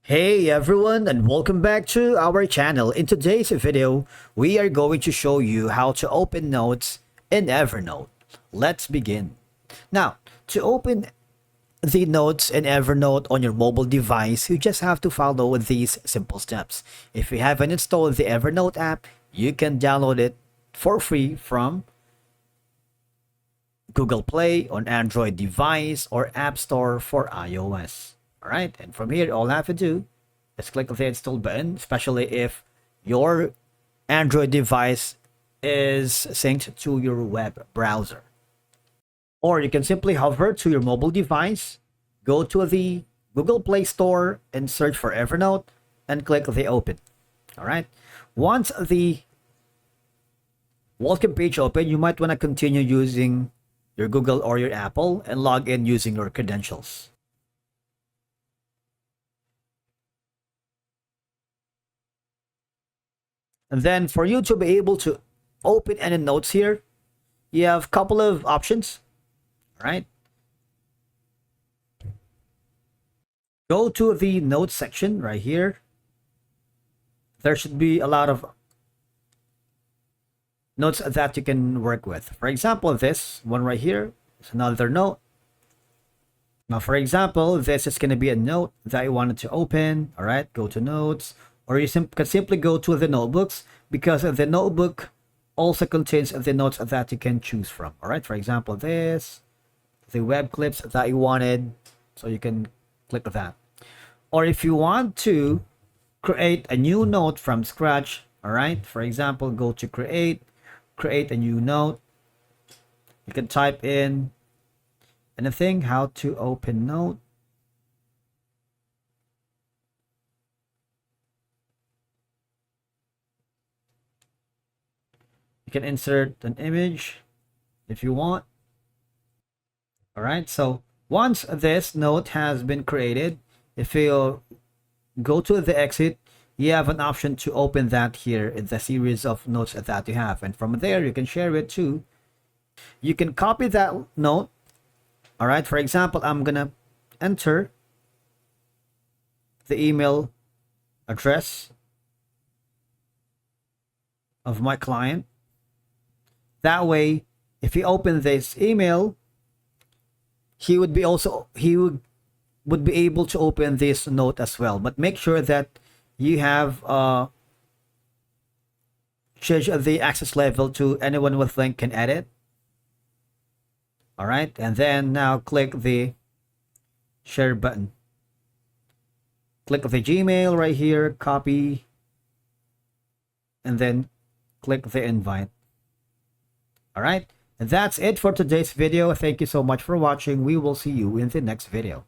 Hey everyone, and welcome back to our channel. In today's video, we are going to show you how to open notes in Evernote. Let's begin. Now, to open the notes in Evernote on your mobile device, you just have to follow these simple steps. If you haven't installed the Evernote app, you can download it for free from Google Play on Android device or App Store for iOS. Alright, and from here, all I have to do is click the install button, especially if your Android device is synced to your web browser. Or you can simply hover to your mobile device, go to the Google Play Store and search for Evernote and click the open. Alright, once the welcome page open, you might want to continue using your Google or your Apple and log in using your credentials. And then for you to be able to open any notes here, you have a couple of options. All right. Go to the notes section right here. There should be a lot of notes that you can work with. For example, this one right here is another note. Now, for example, this is going to be a note that you wanted to open. All right, go to notes, or you can simply go to the notebooks, because the notebook also contains the notes that you can choose from. All right, for example, this, the web clips that you wanted, so you can click that. Or if you want to create a new note from scratch, all right, for example, go to create a new note. You can type in anything, how to open note. You can insert an image if you want. All right, so once this note has been created, if you go to the exit, you have an option to open that here in the series of notes that you have. And from there, you can share it too. You can copy that note. All right, for example, I'm going to enter the email address of my client. That way, if he open this email, he would be able to open this note as well. But make sure that you have changed the access level to anyone with link can edit. All right, and then now click the share button. Click the Gmail right here, copy, and then click the invite. All right, and that's it for today's video. Thank you so much for watching. We will see you in the next video.